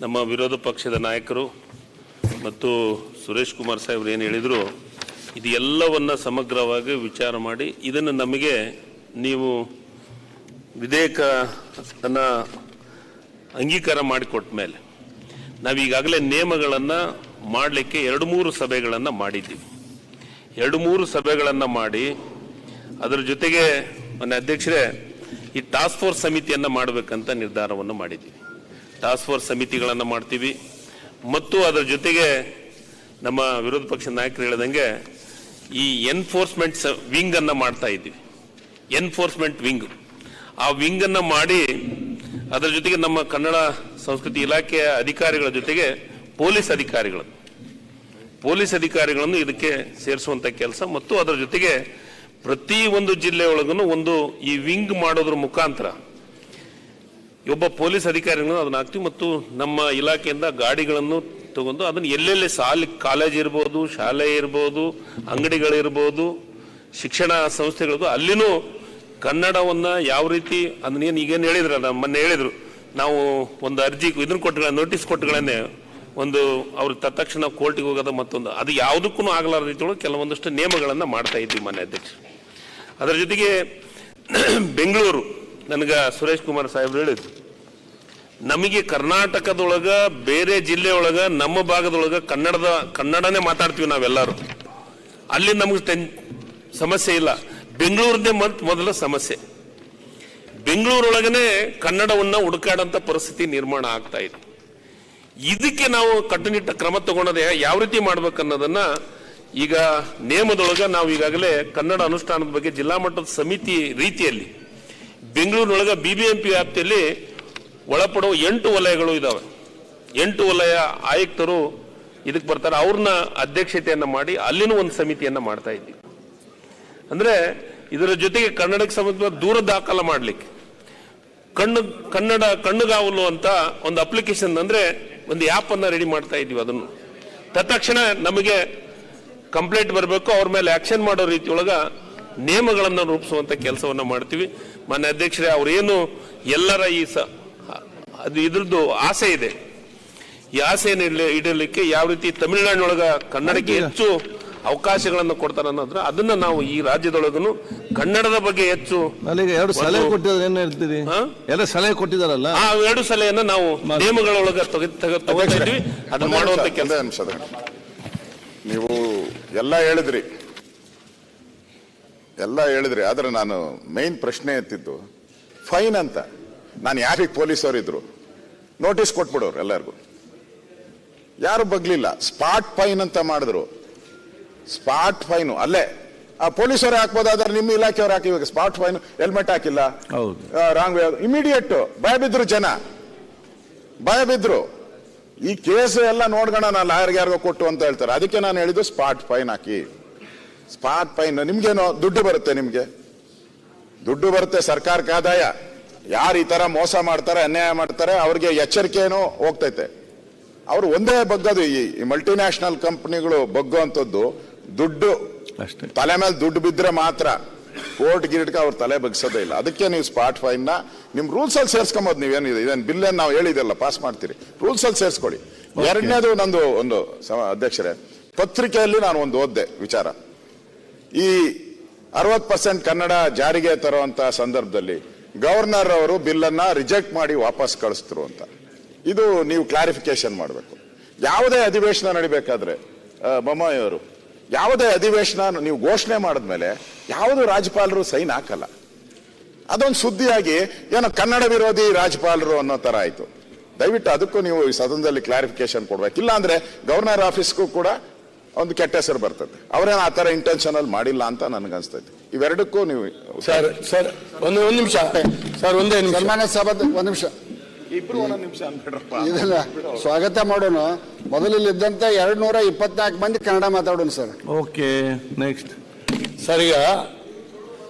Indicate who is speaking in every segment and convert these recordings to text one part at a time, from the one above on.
Speaker 1: ನಮ್ಮ ವಿರೋಧ ಪಕ್ಷದ ನಾಯಕರು ಮತ್ತು ಸುರೇಶ್ ಕುಮಾರ್ ಸಾಹೇಬ್ರು ಏನು ಹೇಳಿದರು, ಇದು ಎಲ್ಲವನ್ನ ಸಮಗ್ರವಾಗಿ ವಿಚಾರ ಮಾಡಿ ಇದನ್ನು ನಮಗೆ ನೀವು ವಿಧೇಯಕವನ್ನು ಅಂಗೀಕಾರ ಮಾಡಿಕೊಟ್ಟ ಮೇಲೆ ನಾವು ಈಗಾಗಲೇ ನಿಯಮಗಳನ್ನು ಮಾಡಲಿಕ್ಕೆ 2-3 ಸಭೆಗಳನ್ನು ಮಾಡಿದ್ದೀವಿ. 2-3 ಸಭೆಗಳನ್ನು ಮಾಡಿ ಅದರ ಜೊತೆಗೆ ಮಾನ್ಯ ಅಧ್ಯಕ್ಷರೇ ಈ ಟಾಸ್ಕ್ ಫೋರ್ಸ್ ಸಮಿತಿಯನ್ನು ಮಾಡಬೇಕಂತ ನಿರ್ಧಾರವನ್ನು ಮಾಡಿದ್ದೀವಿ. ಟಾಸ್ಕ್ ಫೋರ್ಸ್ ಸಮಿತಿಗಳನ್ನು ಮಾಡ್ತೀವಿ ಮತ್ತು ಅದರ ಜೊತೆಗೆ ನಮ್ಮ ವಿರೋಧ ಪಕ್ಷದ ನಾಯಕರು ಹೇಳಿದಂಗೆ ಈ ಎನ್ಫೋರ್ಸ್ಮೆಂಟ್ ವಿಂಗನ್ನು ಮಾಡ್ತಾ ಇದ್ದೀವಿ. ಎನ್ಫೋರ್ಸ್ಮೆಂಟ್ ವಿಂಗ್, ಆ ವಿಂಗನ್ನು ಮಾಡಿ ಅದರ ಜೊತೆಗೆ ನಮ್ಮ ಕನ್ನಡ ಸಂಸ್ಕೃತಿ ಇಲಾಖೆಯ ಅಧಿಕಾರಿಗಳ ಜೊತೆಗೆ ಪೊಲೀಸ್ ಅಧಿಕಾರಿಗಳನ್ನು ಇದಕ್ಕೆ ಸೇರಿಸುವಂಥ ಕೆಲಸ ಮತ್ತು ಅದರ ಜೊತೆಗೆ ಪ್ರತಿ ಒಂದು ಜಿಲ್ಲೆಯೊಳಗೂ ಒಂದು ಈ ವಿಂಗ್ ಮಾಡೋದ್ರ ಮುಖಾಂತರ ಒಬ್ಬ ಪೊಲೀಸ್ ಅಧಿಕಾರಿಗಳನ್ನು ಅದನ್ನ ಹಾಕ್ತೀವಿ ಮತ್ತು ನಮ್ಮ ಇಲಾಖೆಯಿಂದ ಗಾಡಿಗಳನ್ನು ತಗೊಂಡು ಅದನ್ನು ಎಲ್ಲೆಲ್ಲಿ ಕಾಲೇಜ್ ಇರ್ಬೋದು, ಶಾಲೆ ಇರ್ಬೋದು, ಅಂಗಡಿಗಳಿರ್ಬೋದು, ಶಿಕ್ಷಣ ಸಂಸ್ಥೆಗಳದ್ದು ಅಲ್ಲಿನೂ ಕನ್ನಡವನ್ನು ಯಾವ ರೀತಿ ಅದನ್ನೇನು ಈಗೇನು ಹೇಳಿದ್ರಲ್ಲ, ಮೊನ್ನೆ ಹೇಳಿದ್ರು ನಾವು ಒಂದು ಅರ್ಜಿ ಇದನ್ನು ಕೊಟ್ಟು ನೋಟಿಸ್ ಕೊಟ್ಟುಗಳನ್ನೇ ಒಂದು ಅವ್ರ ತಕ್ಷಣ ಕೋರ್ಟಿಗೆ ಹೋಗೋದು ಮತ್ತೊಂದು ಅದು ಯಾವುದಕ್ಕೂ ಆಗಲಾರ ರೀತಿಯೊಳಗೆ ಕೆಲವೊಂದಷ್ಟು ನಿಯಮಗಳನ್ನು ಮಾಡ್ತಾ ಇದ್ದೀವಿ ಮಾನ್ಯ ಅಧ್ಯಕ್ಷ. ಅದರ ಜೊತೆಗೆ ಬೆಂಗಳೂರು ನನಗೆ ಸುರೇಶ್ ಕುಮಾರ್ ಸಾಹೇಬ್ರು ಹೇಳಿದ್ರು, ನಮಗೆ ಕರ್ನಾಟಕದೊಳಗ ಬೇರೆ ಜಿಲ್ಲೆಯೊಳಗ ನಮ್ಮ ಭಾಗದೊಳಗ ಕನ್ನಡನೇ ಮಾತಾಡ್ತೀವಿ ನಾವೆಲ್ಲರೂ, ಅಲ್ಲಿ ನಮಗೆ ಸಮಸ್ಯೆ ಇಲ್ಲ. ಬೆಂಗಳೂರದೇ ಮೊದಲ ಸಮಸ್ಯೆ, ಬೆಂಗಳೂರೊಳಗನೆ ಕನ್ನಡವನ್ನ ಹುಡುಕಾಡಂತ ಪರಿಸ್ಥಿತಿ ನಿರ್ಮಾಣ ಆಗ್ತಾ ಇದೆ. ಇದಕ್ಕೆ ನಾವು ಕಟ್ಟುನಿಟ್ಟ ಕ್ರಮ ತಗೊಂಡದೆ ಯಾವ ರೀತಿ ಮಾಡ್ಬೇಕನ್ನೋದನ್ನ ಈಗ ನೇಮದೊಳಗ ನಾವು ಈಗಾಗಲೇ ಕನ್ನಡ ಅನುಷ್ಠಾನದ ಬಗ್ಗೆ ಜಿಲ್ಲಾ ಮಟ್ಟದ ಸಮಿತಿ ರೀತಿಯಲ್ಲಿ ಬೆಂಗಳೂರಿನೊಳಗ BBMP ವ್ಯಾಪ್ತಿಯಲ್ಲಿ ಒಳಪಡುವ 8 ವಲಯಗಳು ಇದಾವೆ. 8 ವಲಯ ಆಯುಕ್ತರು ಇದಕ್ಕೆ ಬರ್ತಾರೆ, ಅವ್ರನ್ನ ಅಧ್ಯಕ್ಷತೆಯನ್ನ ಮಾಡಿ ಅಲ್ಲಿನೂ ಒಂದು ಸಮಿತಿಯನ್ನ ಮಾಡ್ತಾ ಇದ್ದೀವಿ. ಅಂದ್ರೆ ಇದರ ಜೊತೆಗೆ ಕನ್ನಡಕ್ಕೆ ಸಂಬಂಧಿಸಿದ ದೂರ ದಾಖಲ ಮಾಡ್ಲಿಕ್ಕೆ ಕಣ್ಣುಗಾವಲು ಅಂತ ಒಂದು ಅಪ್ಲಿಕೇಶನ್ ಅಂದ್ರೆ ಒಂದು ಆ್ಯಪ್ ಅನ್ನ ರೆಡಿ ಮಾಡ್ತಾ ಇದ್ದೀವಿ. ಅದನ್ನು ತತ್ಕ್ಷಣ ನಮಗೆ ಕಂಪ್ಲೇಂಟ್ ಬರಬೇಕು, ಅವ್ರ ಮೇಲೆ ಆಕ್ಷನ್ ಮಾಡೋ ರೀತಿಯೊಳಗ ನಿಯಮಗಳನ್ನು ರೂಪಿಸುವಂತ ಕೆಲಸವನ್ನ ಮಾಡ್ತೀವಿ. ಮಾನ್ಯ ಅಧ್ಯಕ್ಷರೇ, ಅವ್ರೇನು ಎಲ್ಲರ ಈ ಅದು ಇದ್ರದ್ದು ಆಸೆ ಇದೆ, ಈ ಆಸೆಯನ್ನು ಇಡಲಿಕ್ಕೆ ಯಾವ ರೀತಿ ತಮಿಳುನಾಡಿನೊಳಗ ಕನ್ನಡಕ್ಕೆ ಹೆಚ್ಚು ಅವಕಾಶಗಳನ್ನು ಕೊಡ್ತಾರೆ ಅನ್ನೋದ್ರ ಅದನ್ನ ನಾವು ಈ ರಾಜ್ಯದೊಳಗೂ ಕನ್ನಡದ ಬಗ್ಗೆ ಹೆಚ್ಚು
Speaker 2: 2 ಸಲಹೆ ಕೊಟ್ಟಿದ್ದಾರೆ. 2 ಸಲಹೆ ಕೊಟ್ಟಿದ್ದಾರಲ್ಲ,
Speaker 1: ಆ 2 ಸಲಹೆಯನ್ನ ನಾವು ನಿಯಮಗಳೊಳಗ ತಗೊಂಡಿದ್ವಿ, ಅದನ್ನ ಮಾಡುವಂತ ಕೆಲಸ.
Speaker 3: ನೀವು ಎಲ್ಲ ಹೇಳಿದ್ರಿ, ಆದ್ರೆ ನಾನು ಮೈನ್ ಪ್ರಶ್ನೆ ಎತ್ತಿದ್ದು ಫೈನ್ ಅಂತ. ನಾನು ಯಾರಿಗೆ ಪೊಲೀಸರು ಇದ್ರು ನೋಟಿಸ್ ಕೊಟ್ಬಿಡೋರು ಎಲ್ಲರಿಗೂ, ಯಾರು ಬಗ್ಲಿಲ್ಲ. ಸ್ಪಾಟ್ ಫೈನ್ ಅಂತ ಮಾಡಿದ್ರು. ಸ್ಪಾಟ್ ಫೈನು ಅಲ್ಲೇ ಪೊಲೀಸರು ಹಾಕ್ಬೋದಾದ್ರೆ ನಿಮ್ಮ ಇಲಾಖೆಯವ್ರು ಹಾಕಿ ಸ್ಪಾಟ್ ಫೈನ್, ಹೆಲ್ಮೆಟ್ ಹಾಕಿಲ್ಲ, ರಾಂಗ್ ಇಮಿಡಿಯೇಟ್ ಜನ ಭಯ ಬಿದ್ರು. ಈ ಕೇಸ್ ಎಲ್ಲ ನೋಡ್ಗೋಣ ನಾ ಲಾಯರ್ಗೆ ಯಾರಿಗೋ ಕೊಟ್ಟು ಅಂತ ಹೇಳ್ತಾರೆ. ಅದಕ್ಕೆ ನಾನು ಹೇಳಿದ್ದು ಸ್ಪಾಟ್ ಫೈನ್ ಹಾಕಿ. ಸ್ಪಾಟ್ ಫೈನ್ ನಿಮ್ಗೇನೋ ದುಡ್ಡು ಬರುತ್ತೆ, ದುಡ್ಡು ಬರುತ್ತೆ ಸರ್ಕಾರಕ್ಕೆ ಆದಾಯ. ಯಾರು ಈ ತರ ಮೋಸ ಮಾಡ್ತಾರೆ, ಅನ್ಯಾಯ ಮಾಡ್ತಾರೆ, ಅವ್ರಿಗೆ ಎಚ್ಚರಿಕೆನೂ ಹೋಗ್ತೈತೆ. ಅವ್ರು ಒಂದೇ ಬಗ್ಗದು, ಈ ಮಲ್ಟಿನ್ಯಾಷನಲ್ ಕಂಪನಿಗಳು ಬಗ್ಗುವಂಥದ್ದು ದುಡ್ಡು, ತಲೆ ಮೇಲೆ ದುಡ್ಡು ಬಿದ್ರೆ ಮಾತ್ರ. ಕೋರ್ಟ್ ಗಿರ್ಟ್ಗೆ ಅವ್ರ ತಲೆ ಬಗ್ಸೋದೇ ಇಲ್ಲ. ಅದಕ್ಕೆ ನೀವು ಸ್ಪಾಟ್ ಫೈನ್ ನ ನಿಮ್ ರೂಲ್ಸ್ ಅಲ್ಲಿ ಸೇರ್ಸ್ಕೊಂಬೋದು. ನೀವೇನಿದೆ ಇದನ್ನ ಬಿಲ್ ಏನ್ ನಾವು ಹೇಳಿದೆಲ್ಲ ಪಾಸ್ ಮಾಡ್ತೀರಿ, ರೂಲ್ಸ್ ಅಲ್ಲಿ ಸೇರ್ಸ್ಕೊಳ್ಳಿ. ಎರಡನೇದು ನಂದು ಒಂದು ಅಧ್ಯಕ್ಷರೇ, ಪತ್ರಿಕೆಯಲ್ಲಿ ನಾನು ಒಂದು ಓದ್ದೆ ವಿಚಾರ, ಈ 60% ಕನ್ನಡ ಜಾರಿಗೆ ತರುವಂತ ಸಂದರ್ಭದಲ್ಲಿ ಗವರ್ನರ್ ಅವರು ಬಿಲ್ ಅನ್ನ ರಿಜೆಕ್ಟ್ ಮಾಡಿ ವಾಪಸ್ ಕಳಿಸ್ತರು ಅಂತ. ಇದು ನೀವು ಕ್ಲಾರಿಫಿಕೇಶನ್ ಮಾಡಬೇಕು. ಯಾವುದೇ ಅಧಿವೇಶನ ನಡಿಬೇಕಾದ್ರೆ ಬೊಮ್ಮಾಯಿ ಅವರು, ಯಾವುದೇ ಅಧಿವೇಶನ ನೀವು ಘೋಷಣೆ ಮಾಡಿದ್ಮೇಲೆ ಯಾವುದು ರಾಜ್ಯಪಾಲರು ಸೈನ್ ಹಾಕಲ್ಲ. ಅದೊಂದು ಸುದ್ದಿಯಾಗಿ ಏನೋ ಕನ್ನಡ ವಿರೋಧಿ ರಾಜ್ಯಪಾಲರು ಅನ್ನೋ ತರ ಆಯ್ತು. ದಯವಿಟ್ಟು ಅದಕ್ಕೂ ನೀವು ಈ ಸದನದಲ್ಲಿ ಕ್ಲಾರಿಫಿಕೇಶನ್ ಕೊಡ್ಬೇಕು. ಇಲ್ಲ ಅಂದ್ರೆ ಗವರ್ನರ್ ಆಫೀಸ್ಗೂ ಕೂಡ ಒಂದು ಕೆಟ್ಟ ಹೆಸರು ಬರ್ತದೆ. ಅವರೇನು ಆ ತರ ಇಂಟೆನ್ಷನಲ್ ಮಾಡಿಲ್ಲ ಅಂತ ನನ್ಗನ್ಸ್ತೈತೆ. ಇವೆರಡಕ್ಕೂ ನೀವು
Speaker 4: ಸರ್ ಒಂದು ನಿಮಿಷ ಸರ್, ಒಂದೇ ನಿಮಿಷ
Speaker 5: ಸನ್ಮಾನ್ಯ ಸಭಾಧ್ಯಕ್ಷ, ಒಂದು ನಿಮಿಷ,
Speaker 3: ಇಬ್ರು ಒಂದೊಂದು ನಿಮಿಷ ಅನ್ಬಿಡ್ರಪ್ಪ.
Speaker 5: ಇದೆಲ್ಲ ಸ್ವಾಗತ ಮಾಡೋಣ. ಮೊದಲಿದ್ದಂತ 224 ಮಂದಿ ಕನ್ನಡ ಮಾತಾಡೋಣ ಸರ್.
Speaker 2: Okay, next
Speaker 4: sir. ಈಗ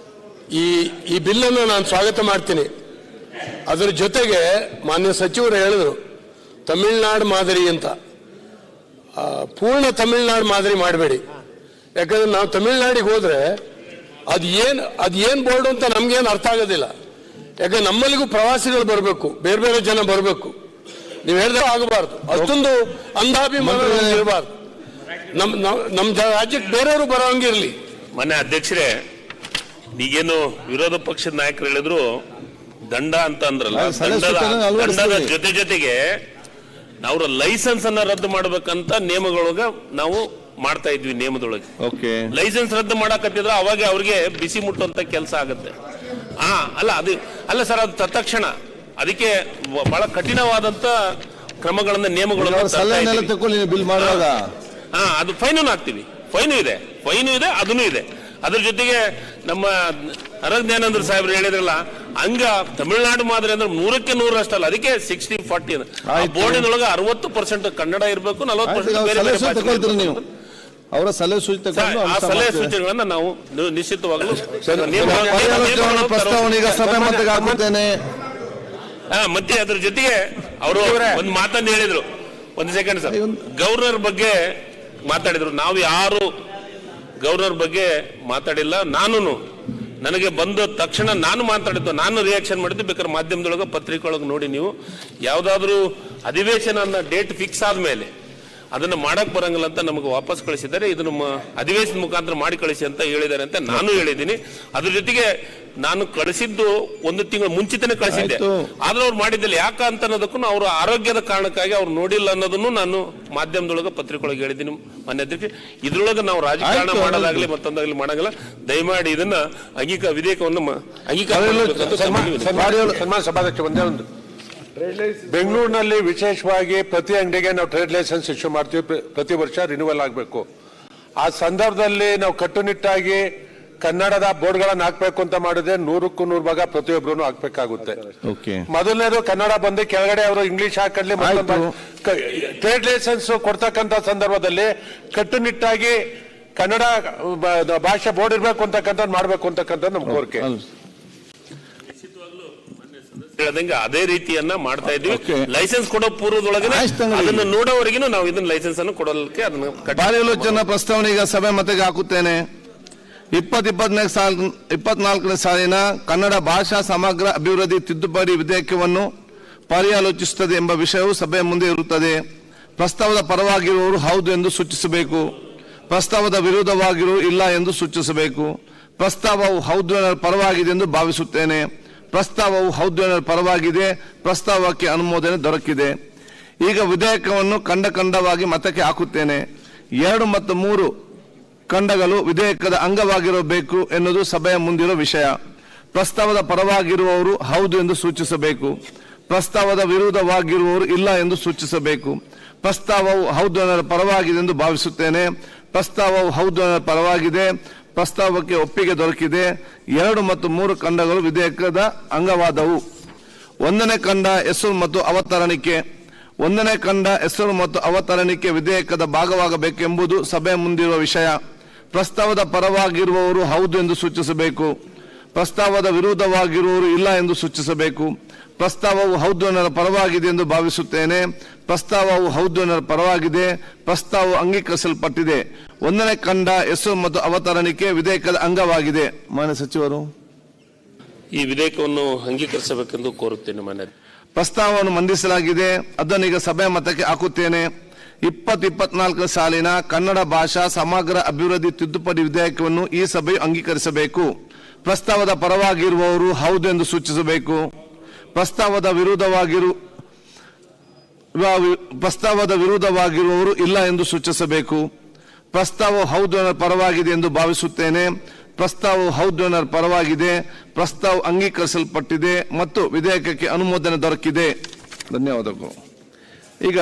Speaker 4: ಈ ಬಿಲ್ಲನ್ನು ನಾನು ಸ್ವಾಗತ ಮಾಡ್ತೀನಿ. ಅದರ ಜೊತೆಗೆ ಮಾನ್ಯ ಸಚಿವರು ಹೇಳಿದ್ರು ತಮಿಳ್ನಾಡು ಮಾದರಿ ಅಂತ. ಪೂರ್ಣ ತಮಿಳ್ನಾಡು ಮಾದರಿ ಮಾಡಬೇಡಿ. ಯಾಕಂದ್ರೆ ನಾವು ತಮಿಳ್ನಾಡಿಗೆ ಹೋದ್ರೆ ಅದೇನ್ ಬೋರ್ಡು ಅಂತ ನಮ್ಗೇನು ಅರ್ಥ ಆಗೋದಿಲ್ಲ. ಯಾಕಂದ್ರೆ ನಮ್ಮಲ್ಲಿಗೂ ಪ್ರವಾಸಿಗಳು ಬರಬೇಕು, ಬೇರೆ ಬೇರೆ ಜನ ಬರಬೇಕು. ನೀವು ಹೇಳಿದ್ರೆ ಆಗಬಾರ್ದು. ಅಷ್ಟೊಂದು ಅಂಧಾಭಿಮಾನ ಇರಬಾರ್ದು. ನಮ್ಮ ರಾಜ್ಯಕ್ಕೆ ಬೇರೆಯವರು ಬರೋಂಗಿರ್ಲಿ.
Speaker 1: ಮನೆ ಅಧ್ಯಕ್ಷರೇ, ಈಗೇನು ವಿರೋಧ ಪಕ್ಷದ ನಾಯಕರು ಹೇಳಿದ್ರು ದಂಡ ಅಂತ ಅಂದ್ರಲ್ಲ, ದಂಡದ ಜೊತೆಗೆ ಅವರ ಲೈಸೆನ್ಸ್ ಅನ್ನ ರದ್ದು ಮಾಡ್ಬೇಕಂತ ನಿಯಮಗಳೊಳಗ ನಾವು ಮಾಡ್ತಾ ಇದ್ವಿ. ನಿಯಮದೊಳಗೆ ಲೈಸೆನ್ಸ್ ರದ್ದು ಮಾಡಕತ್ತಿದ್ರೆ ಅವಾಗ ಅವ್ರಿಗೆ ಬಿಸಿ ಮುಟ್ಟುವಂತ ಕೆಲಸ ಆಗುತ್ತೆ. ಅಲ್ಲ ಸರ್, ಅದು ತತ್ಕ್ಷಣ ಅದಕ್ಕೆ ಬಹಳ ಕಠಿಣವಾದಂತ ಕ್ರಮಗಳನ್ನ ನಿಯಮಗಳನ್ನು
Speaker 2: ಬಿಲ್ ಮಾಡುವಾಗ
Speaker 1: ಅದು ಫೈನು ಹಾಕ್ತಿವಿ. ಫೈನು ಇದೆ ಅದನ್ನು ಇದೆ. ಅದ್ರ ಜೊತೆಗೆ ನಮ್ಮ ಅರಜ್ಞಾನೇಂದ್ರ ಸಾಹೇಬ್ರು ಹೇಳಿದ್ರಲ್ಲ, ಹಂಗ ತಮಿಳುನಾಡು ಮಾದರಿ ಅಂದ್ರೆ 100ಕ್ಕೆ 100 ಅಷ್ಟಲ್ಲ, ಅದಕ್ಕೆ 60-40 ಬೋರ್ಡಿನೊಳಗೆ 60% ಕನ್ನಡ ಇರಬೇಕು, 40%
Speaker 2: ನೀವು ಅವರ ಸಲಹೆ
Speaker 1: ಸೂಚನೆಗಳನ್ನ ನಾವು ನಿಶ್ಚಿತವಾಗಲೂ ಮತ್ತೆ ಅದ್ರ ಜೊತೆಗೆ ಅವರು ಒಂದು ಮಾತನ್ನು ಹೇಳಿದ್ರು. ಒಂದು ಸೆಕೆಂಡ್ ಸರ್, ಗವರ್ನರ್ ಬಗ್ಗೆ ಮಾತಾಡಿದ್ರು. ನಾವು ಯಾರು ಗವರ್ನರ್ ಬಗ್ಗೆ ಮಾತಾಡಿಲ್ಲ. ನನಗೆ ಬಂದ ತಕ್ಷಣ ನಾನು ಮಾತಾಡಿದ್ದು, ನಾನು ರಿಯಾಕ್ಷನ್ ಮಾಡಿದ್ದು. ಬೇಕಾದ್ರೆ ಮಾಧ್ಯಮದೊಳಗೆ ಪತ್ರಿಕೆಯೊಳಗೆ ನೋಡಿ ನೀವು. ಯಾವುದಾದ್ರೂ ಅಧಿವೇಶನ ಡೇಟ್ ಫಿಕ್ಸ್ ಆದ್ಮೇಲೆ ಅದನ್ನ ಮಾಡಕ್ ಬರಂಗಿಲ್ಲ ಅಂತ ನಮಗೆ ವಾಪಸ್ ಕಳಿಸಿದ್ದಾರೆ. ಇದು ನಮ್ಮ ಅಧಿವೇಶನ ಮುಖಾಂತರ ಮಾಡಿ ಕಳಿಸಿ ಅಂತ ಹೇಳಿದ್ದಾರೆ ಅಂತ ನಾನು ಹೇಳಿದ್ದೀನಿ. ಅದ್ರ ಜೊತೆಗೆ ನಾನು ಕಳಿಸಿದ್ದು 1 ತಿಂಗಳು ಮುಂಚಿತನೇ ಕಳಿಸಿದ್ದೆ. ಆದ್ರೆ ಅವ್ರು ಮಾಡಿದ್ದಿಲ್ಲ. ಯಾಕ ಅಂತ ಅನ್ನೋದಕ್ಕೂ ಅವರ ಆರೋಗ್ಯದ ಕಾರಣಕ್ಕಾಗಿ ಅವ್ರು ನೋಡಿಲ್ಲ ಅನ್ನೋದನ್ನು ನಾನು ಮಾಧ್ಯಮದೊಳಗೆ ಪತ್ರಿಕೆಯೊಳಗೆ ಹೇಳಿದ್ದೀನಿ. ಮಾನ್ಯ ಅಧ್ಯಕ್ಷ, ಇದ್ರೊಳಗೆ ನಾವು ರಾಜಕಾರಣ ಮಾಡೋದಾಗ್ಲಿ ಮತ್ತೊಂದಾಗ್ಲಿ ಮಾಡಂಗಿಲ್ಲ. ದಯಮಾಡಿ ಇದನ್ನ ವಿಧೇಯಕವನ್ನು
Speaker 6: ಸಭಾಧ್ಯಕ್ಷ ಒಂದೇ ಒಂದು, ಬೆಂಗಳೂರಿನಲ್ಲಿ ವಿಶೇಷವಾಗಿ ಪ್ರತಿ ಅಂಗಡಿಗೆ ನಾವು ಟ್ರೇಡ್ ಲೈಸೆನ್ಸ್ ಇಶ್ಯೂ ಮಾಡ್ತೀವಿ. ಪ್ರತಿ ವರ್ಷ ರಿನ್ಯೂವಲ್ ಆಗಬೇಕು. ಆ ಸಂದರ್ಭದಲ್ಲಿ ನಾವು ಕಟ್ಟುನಿಟ್ಟಾಗಿ ಕನ್ನಡದ ಬೋರ್ಡ್ಗಳನ್ನು ಹಾಕ್ಬೇಕು ಅಂತ ಮಾಡಿದ್ರೆ 100ಕ್ಕೂ 100 ಭಾಗ ಪ್ರತಿಯೊಬ್ಬರು ಹಾಕ್ಬೇಕಾಗುತ್ತೆ. ಮೊದಲನೇದು ಕನ್ನಡ ಬಂದು ಕೆಳಗಡೆ ಅವರು ಇಂಗ್ಲಿಷ್ ಹಾಕಡ್ಲಿ. ಟ್ರೇಡ್ ಲೈಸೆನ್ಸ್ ಕೊಡ್ತಕ್ಕಂಥ ಸಂದರ್ಭದಲ್ಲಿ ಕಟ್ಟುನಿಟ್ಟಾಗಿ ಕನ್ನಡ ಭಾಷೆ ಬೋರ್ಡ್ ಇರ್ಬೇಕು ಅಂತಕ್ಕಂಥ ಮಾಡ್ಬೇಕು ಅಂತಕ್ಕಂಥ ನಮ್ಮ ಕೋರಿಕೆ.
Speaker 1: ಹೇಳದಂಗೆ ಅದೇ ರೀತಿಯನ್ನ ಮಾಡ್ತಾ ಇದ್ವಿ. ಲೈಸೆನ್ಸ್ ಕೊಡೋ ಪೂರ್ವದೊಳಗೆ ಅದನ್ನು ನೋಡೋವರೆಗೂ ನಾವು ಇದನ್ನ ಲೈಸೆನ್ಸ್ ಅನ್ನು ಕೊಡಲಿಕ್ಕೆ
Speaker 2: ಅದನ್ನ ಪ್ರಸ್ತಾವನೆ ಈಗ ಸಭೆ ಮತೆಗೆ ಹಾಕುತ್ತೇನೆ. 2024ನೇ ಸಾಲಿನ ಕನ್ನಡ ಭಾಷಾ ಸಮಗ್ರ ಅಭಿವೃದ್ಧಿ ತಿದ್ದುಪಡಿ ವಿಧೇಯಕವನ್ನು ಪರ್ಯಾಲೋಚಿಸುತ್ತದೆ ಎಂಬ ವಿಷಯವು ಸಭೆಯ ಮುಂದೆ ಇರುತ್ತದೆ. ಪ್ರಸ್ತಾವದ ಪರವಾಗಿರುವವರು ಹೌದು ಎಂದು ಸೂಚಿಸಬೇಕು. ಪ್ರಸ್ತಾವದ ವಿರೋಧವಾಗಿರುವವರು ಇಲ್ಲ ಎಂದು ಸೂಚಿಸಬೇಕು. ಪ್ರಸ್ತಾವವು ಹೌದು ಪರವಾಗಿದೆ ಎಂದು ಭಾವಿಸುತ್ತೇನೆ. ಪ್ರಸ್ತಾವವು ಹೌದು ಪರವಾಗಿದೆ. ಪ್ರಸ್ತಾವಕ್ಕೆ ಅನುಮೋದನೆ ದೊರಕಿದೆ. ಈಗ ವಿಧೇಯಕವನ್ನು ಖಂಡವಾಗಿ ಮತಕ್ಕೆ ಹಾಕುತ್ತೇನೆ. 2 ಮತ್ತು 3 ಖಂಡಗಳು ವಿಧೇಯಕದ ಅಂಗವಾಗಿರಬೇಕು ಎನ್ನುವುದು ಸಭೆಯ ಮುಂದಿರುವ ವಿಷಯ. ಪ್ರಸ್ತಾವದ ಪರವಾಗಿರುವವರು ಹೌದು ಎಂದು ಸೂಚಿಸಬೇಕು. ಪ್ರಸ್ತಾವದ ವಿರೋಧವಾಗಿರುವವರು ಇಲ್ಲ ಎಂದು ಸೂಚಿಸಬೇಕು. ಪ್ರಸ್ತಾವವು ಹೌದು ಪರವಾಗಿದೆ ಎಂದು ಭಾವಿಸುತ್ತೇನೆ. ಪ್ರಸ್ತಾವವು ಹೌದು ಪರವಾಗಿದೆ. ಪ್ರಸ್ತಾವಕ್ಕೆ ಒಪ್ಪಿಗೆ ದೊರಕಿದೆ. 2 ಮತ್ತು 3 ಖಂಡಗಳು ವಿಧೇಯಕದ ಅಂಗವಾದವು. 1ನೇ ಖಂಡ ಹೆಸರು ಮತ್ತು ಅವತರಣಿಕೆ. 1ನೇ ಖಂಡ ಹೆಸರು ಮತ್ತು ಅವತರಣಿಕೆ ವಿಧೇಯಕದ ಭಾಗವಾಗಬೇಕೆಂಬುದು ಸಭೆಯ ಮುಂದಿರುವ ವಿಷಯ. ಪ್ರಸ್ತಾವದ ಪರವಾಗಿರುವವರು ಹೌದು ಎಂದು ಸೂಚಿಸಬೇಕು. ಪ್ರಸ್ತಾವದ ವಿರೋಧವಾಗಿರುವವರು ಇಲ್ಲ ಎಂದು ಸೂಚಿಸಬೇಕು. ಪ್ರಸ್ತಾವವು ಹೌದು ಪರವಾಗಿದೆ ಎಂದು ಭಾವಿಸುತ್ತೇನೆ. ಪ್ರಸ್ತಾವವು ಹೌದು ಪರವಾಗಿದೆ. ಪ್ರಸ್ತಾವವು ಅಂಗೀಕರಿಸಲ್ಪಟ್ಟಿದೆ. 1ನೇ ಖಂಡ ಹೆಸರು ಮತ್ತು ಅವತರಣಿಕೆ ವಿಧೇಯಕದ ಅಂಗವಾಗಿದೆ. ಮಾನ್ಯ ಸಚಿವರು,
Speaker 1: ಈ ವಿಧೇಯಕವನ್ನು ಅಂಗೀಕರಿಸಬೇಕೆಂದು ಕೋರುತ್ತೇನೆ. ಮಾನ್ಯ
Speaker 2: ಪ್ರಸ್ತಾವವನ್ನು ಮಂಡಿಸಲಾಗಿದೆ. ಅದನ್ನೀಗ ಸಭೆಯ ಮತಕ್ಕೆ ಹಾಕುತ್ತೇನೆ. 2024 ಸಾಲಿನ ಕನ್ನಡ ಭಾಷಾ ಸಮಗ್ರ ಅಭಿವೃದ್ಧಿ ತಿದ್ದುಪಡಿ ವಿಧೇಯಕವನ್ನು ಈ ಸಭೆಯು ಅಂಗೀಕರಿಸಬೇಕು. ಪ್ರಸ್ತಾವದ ಪರವಾಗಿರುವವರು ಹೌದು ಎಂದು ಸೂಚಿಸಬೇಕು. ಪ್ರಸ್ತಾವದ ವಿರೋಧವಾಗಿರುವವರು ಇಲ್ಲ ಎಂದು ಸೂಚಿಸಬೇಕು. ಪ್ರಸ್ತಾವ ಹೌದು ಪರವಾಗಿದೆ ಎಂದು ಭಾವಿಸುತ್ತೇನೆ. ಪ್ರಸ್ತಾವವು ಹೌದು ಪರವಾಗಿದೆ. ಪ್ರಸ್ತಾವ ಅಂಗೀಕರಿಸಲ್ಪಟ್ಟಿದೆ ಮತ್ತು ವಿಧೇಯಕಕ್ಕೆ ಅನುಮೋದನೆ ದೊರಕಿದೆ. ಧನ್ಯವಾದಗಳು. ಈಗ